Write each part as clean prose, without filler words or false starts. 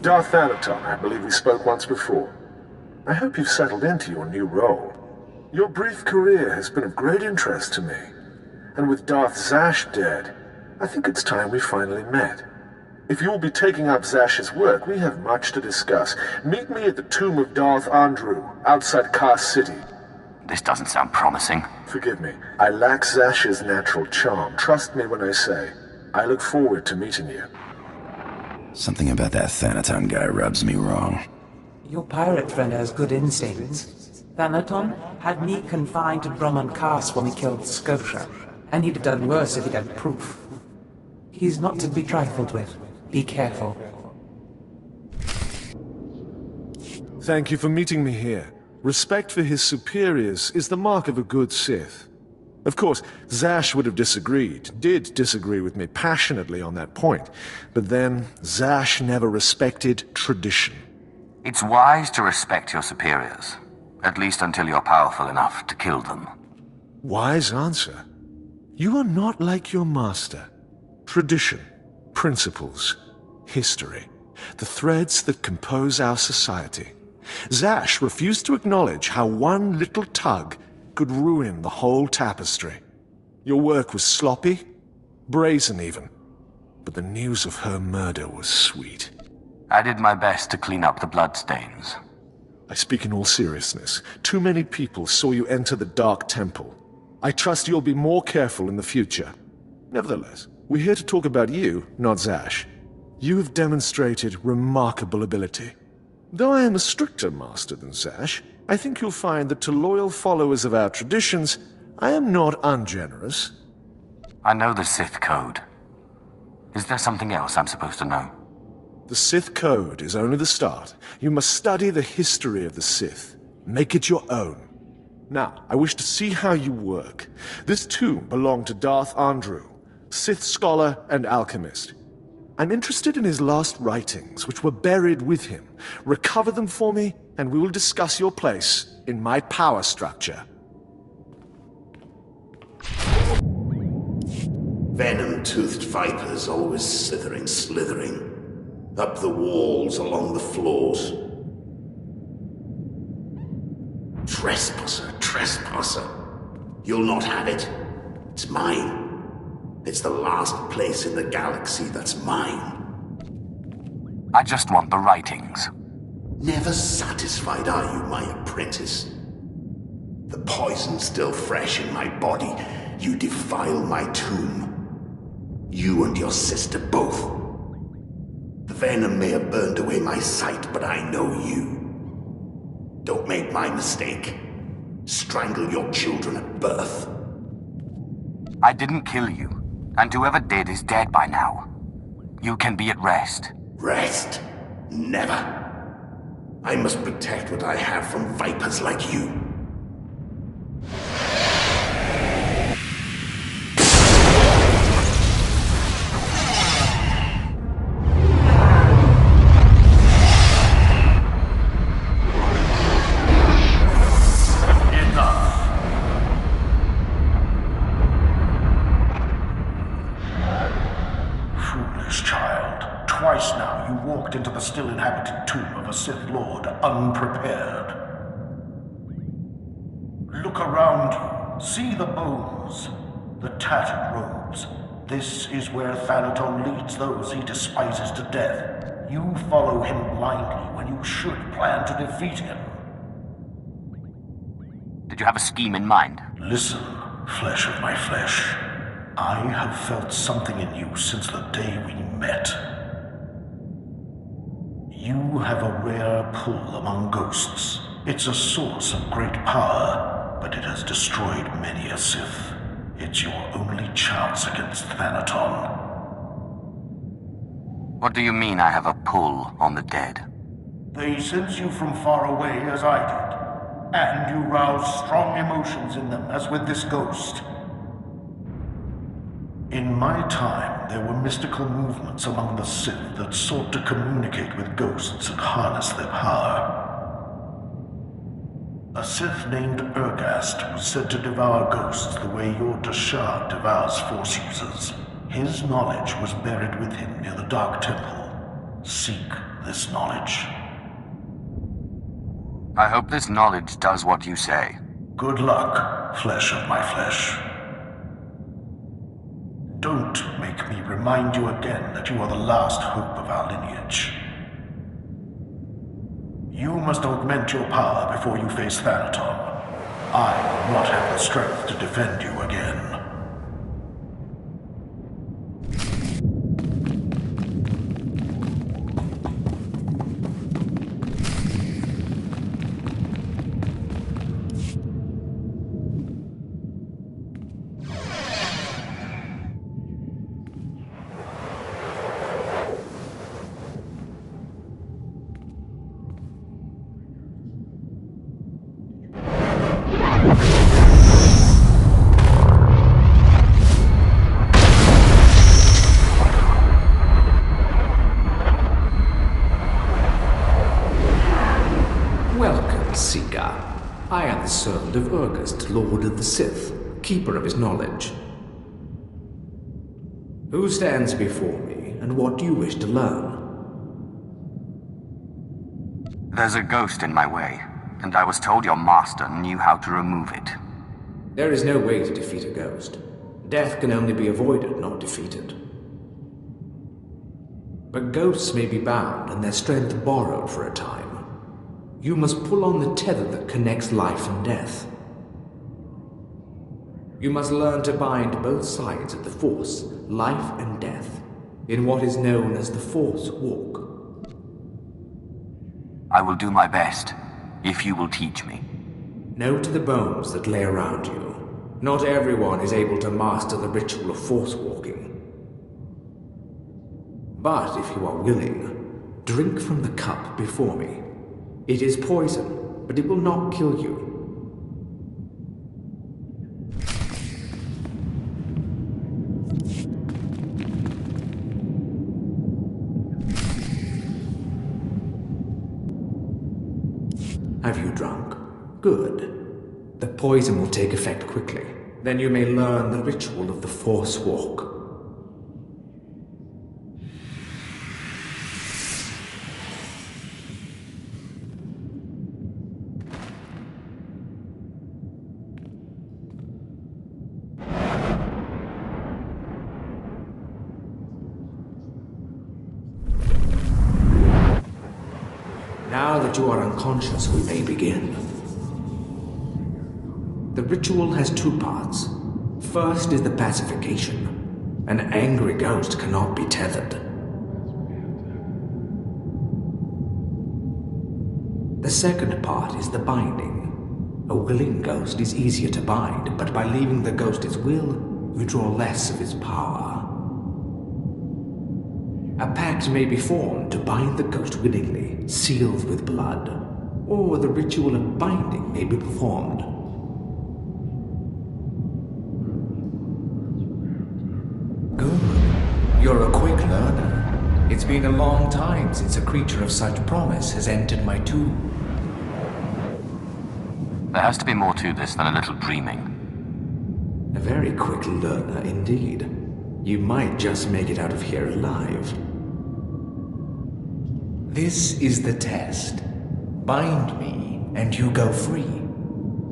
Darth Anaton, I believe we spoke once before. I hope you've settled into your new role. Your brief career has been of great interest to me. And with Darth Zash dead, I think it's time we finally met. If you will be taking up Zash's work, we have much to discuss. Meet me at the tomb of Darth Andrew, outside Kar City. This doesn't sound promising. Forgive me. I lack Zash's natural charm. Trust me when I say, I look forward to meeting you. Something about that Thanaton guy rubs me wrong. Your pirate friend has good instincts. Thanaton had me confined to Drummond Castle when we killed Scotia, and he'd have done worse if he'd had proof. He's not to be trifled with. Be careful. Thank you for meeting me here. Respect for his superiors is the mark of a good Sith. Of course, Zash would have did disagree with me passionately on that point, but then Zash never respected tradition. It's wise to respect your superiors, at least until you're powerful enough to kill them. Wise answer. You are not like your master. Tradition, principles, history, the threads that compose our society. Zash refused to acknowledge how one little tug could ruin the whole tapestry. Your work was sloppy, brazen even, but the news of her murder was sweet. I did my best to clean up the bloodstains. I speak in all seriousness. Too many people saw you enter the Dark Temple. I trust you'll be more careful in the future. Nevertheless, we're here to talk about you, not Zash. You have demonstrated remarkable ability. Though I am a stricter master than Zash, I think you'll find that to loyal followers of our traditions, I am not ungenerous. I know the Sith code. Is there something else I'm supposed to know? The Sith code is only the start. You must study the history of the Sith. Make it your own. Now, I wish to see how you work. This tomb belonged to Darth Andrew, Sith scholar and alchemist. I'm interested in his last writings, which were buried with him. Recover them for me, and we will discuss your place in my power structure. Venom-toothed vipers always slithering. Up the walls, along the floors. Trespasser. You'll not have it. It's mine. It's the last place in the galaxy that's mine. I just want the writings. Never satisfied are you, my apprentice? The poison's still fresh in my body. You defile my tomb. You and your sister both. The venom may have burned away my sight, but I know you. Don't make my mistake. Strangle your children at birth. I didn't kill you, and whoever did is dead by now. You can be at rest. Rest? Never. I must protect what I have from vipers like you. Twice now you walked into the still inhabited tomb of a Sith Lord unprepared. Look around you. See the bones, the tattered robes. This is where Thanaton leads those he despises to death. You follow him blindly when you should plan to defeat him. Did you have a scheme in mind? Listen, flesh of my flesh. I have felt something in you since the day we met. You have a rare pull among ghosts. It's a source of great power, but it has destroyed many a Sith. It's your only chance against Thanaton. What do you mean I have a pull on the dead? They sense you from far away as I did, and you rouse strong emotions in them, as with this ghost. In my time, there were mystical movements among the Sith that sought to communicate with ghosts and harness their power. A Sith named Ergast was said to devour ghosts the way your Dashar devours Force users. His knowledge was buried with him near the Dark Temple. Seek this knowledge. I hope this knowledge does what you say. Good luck, flesh of my flesh. Don't make me remind you again that you are the last hope of our lineage. You must augment your power before you face Thanaton. I will not have the strength to defend you again. I am the servant of Urgust, Lord of the Sith, keeper of his knowledge. Who stands before me, and what do you wish to learn? There's a ghost in my way, and I was told your master knew how to remove it. There is no way to defeat a ghost. Death can only be avoided, not defeated. But ghosts may be bound and their strength borrowed for a time. You must pull on the tether that connects life and death. You must learn to bind both sides of the Force, life and death, in what is known as the Force Walk. I will do my best, if you will teach me. Know to the bones that lay around you. Not everyone is able to master the ritual of Force Walking. But if you are willing, drink from the cup before me. It is poison, but it will not kill you. Have you drunk? Good. The poison will take effect quickly. Then you may learn the ritual of the Force Walk. Now that you are unconscious, we may begin. The ritual has two parts. First is the pacification. An angry ghost cannot be tethered. The second part is the binding. A willing ghost is easier to bind, but by leaving the ghost its will, you draw less of his power. A pact may be formed to bind the ghost willingly, sealed with blood, or the ritual of binding may be performed. Good. You're a quick learner. It's been a long time since a creature of such promise has entered my tomb. There has to be more to this than a little dreaming. A very quick learner indeed. You might just make it out of here alive. This is the test. Bind me, and you go free.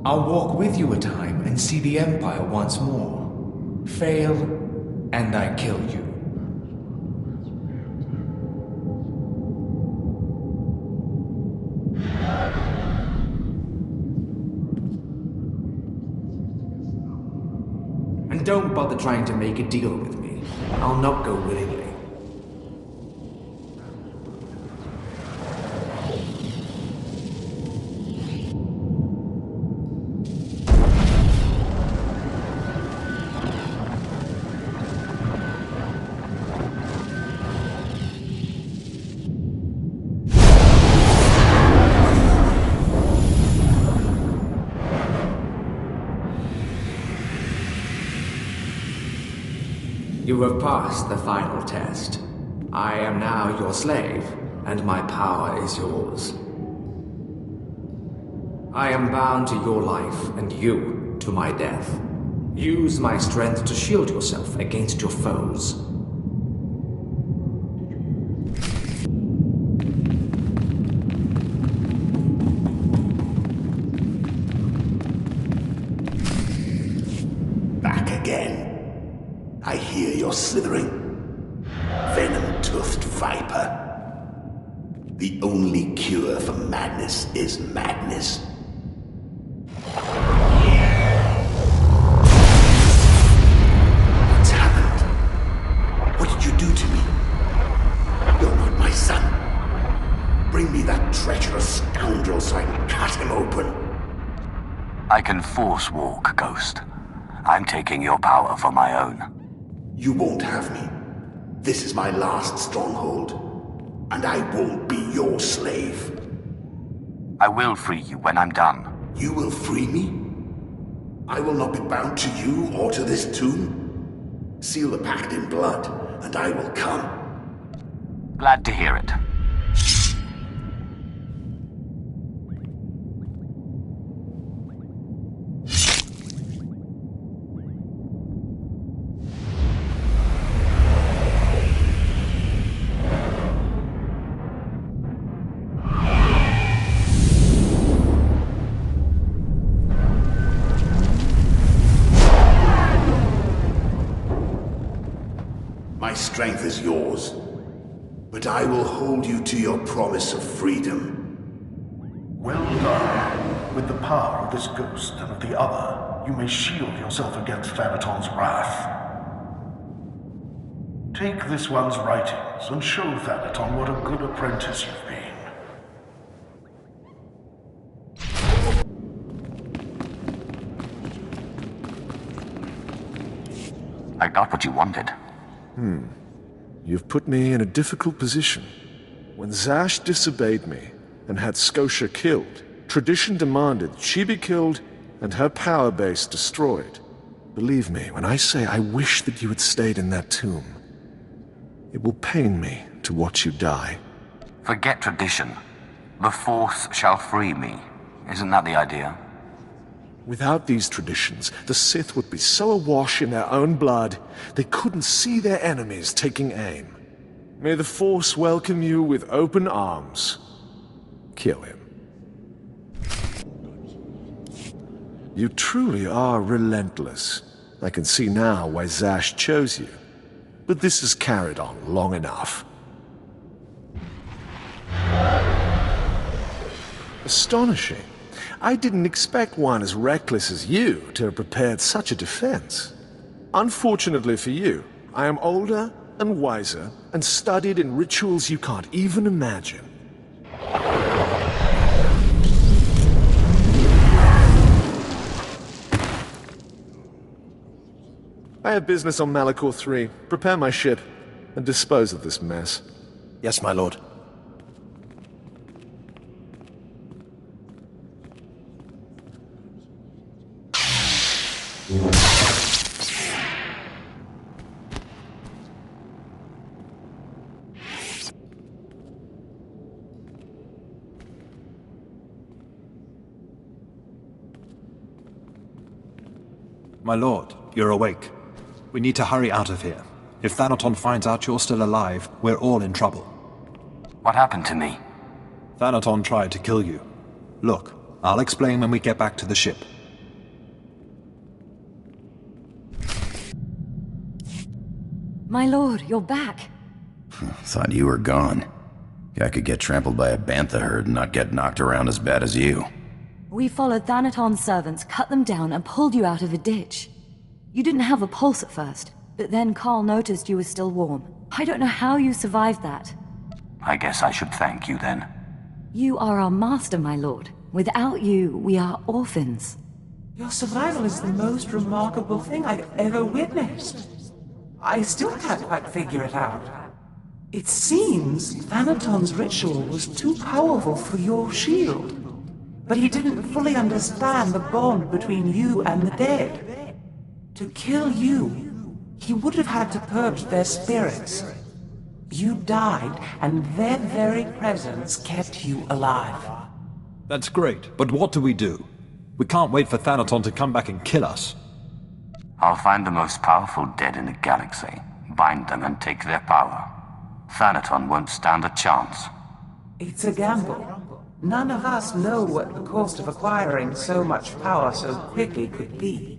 I'll walk with you a time and see the Empire once more. Fail, and I kill you. And don't bother trying to make a deal with me. I'll not go willingly. You have passed the final test. I am now your slave, and my power is yours. I am bound to your life, and you to my death. Use my strength to shield yourself against your foes. I hear you're slithering. Venom-toothed viper. The only cure for madness is madness. What's happened? What did you do to me? You're not my son. Bring me that treacherous scoundrel so I can cut him open. I can force walk, Ghost. I'm taking your power for my own. You won't have me. This is my last stronghold. And I won't be your slave. I will free you when I'm done. You will free me? I will not be bound to you or to this tomb. Seal the pact in blood, and I will come. Glad to hear it. My strength is yours, but I will hold you to your promise of freedom. Well done. With the power of this ghost and of the other, you may shield yourself against Thanaton's wrath. Take this one's writings and show Thanaton what a good apprentice you've been. I got what you wanted. You've put me in a difficult position. When Zash disobeyed me and had Scotia killed, tradition demanded she be killed and her power base destroyed. Believe me when I say I wish that you had stayed in that tomb. It will pain me to watch you die. Forget tradition. The Force shall free me. Isn't that the idea? Without these traditions, the Sith would be so awash in their own blood, they couldn't see their enemies taking aim. May the Force welcome you with open arms. Kill him. You truly are relentless. I can see now why Zash chose you. But this has carried on long enough. Astonishing. I didn't expect one as reckless as you to have prepared such a defense. Unfortunately for you, I am older and wiser and studied in rituals you can't even imagine. I have business on Malachor 3. Prepare my ship and dispose of this mess. Yes, my lord. My lord, you're awake. We need to hurry out of here. If Thanaton finds out you're still alive, we're all in trouble. What happened to me? Thanaton tried to kill you. Look, I'll explain when we get back to the ship. My lord, you're back. Thought you were gone. I could get trampled by a bantha herd and not get knocked around as bad as you. We followed Thanaton's servants, cut them down, and pulled you out of a ditch. You didn't have a pulse at first, but then Carl noticed you were still warm. I don't know how you survived that. I guess I should thank you then. You are our master, my lord. Without you, we are orphans. Your survival is the most remarkable thing I've ever witnessed. I still can't quite figure it out. It seems Thanaton's ritual was too powerful for your shield. But he didn't fully understand the bond between you and the dead. To kill you, he would have had to purge their spirits. You died, and their very presence kept you alive. That's great, but what do? We can't wait for Thanaton to come back and kill us. I'll find the most powerful dead in the galaxy, bind them and take their power. Thanaton won't stand a chance. It's a gamble. None of us know what the cost of acquiring so much power so quickly could be.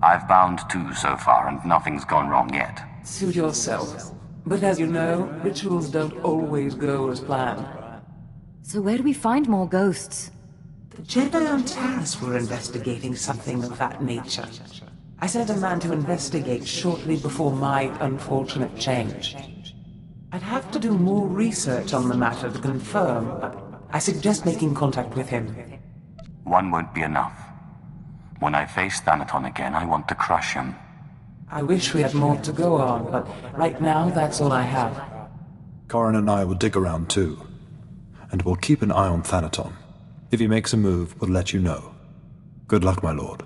I've bound 2 so far, and nothing's gone wrong yet. Suit yourself. But as you know, rituals don't always go as planned. So where do we find more ghosts? The Jedi on Taris were investigating something of that nature. I sent a man to investigate shortly before my unfortunate change. I'd have to do more research on the matter to confirm, but I suggest making contact with him. 1 won't be enough. When I face Thanaton again, I want to crush him. I wish we had more to go on, but right now that's all I have. Corrin and I will dig around too. And we'll keep an eye on Thanaton. If he makes a move, we'll let you know. Good luck, my lord.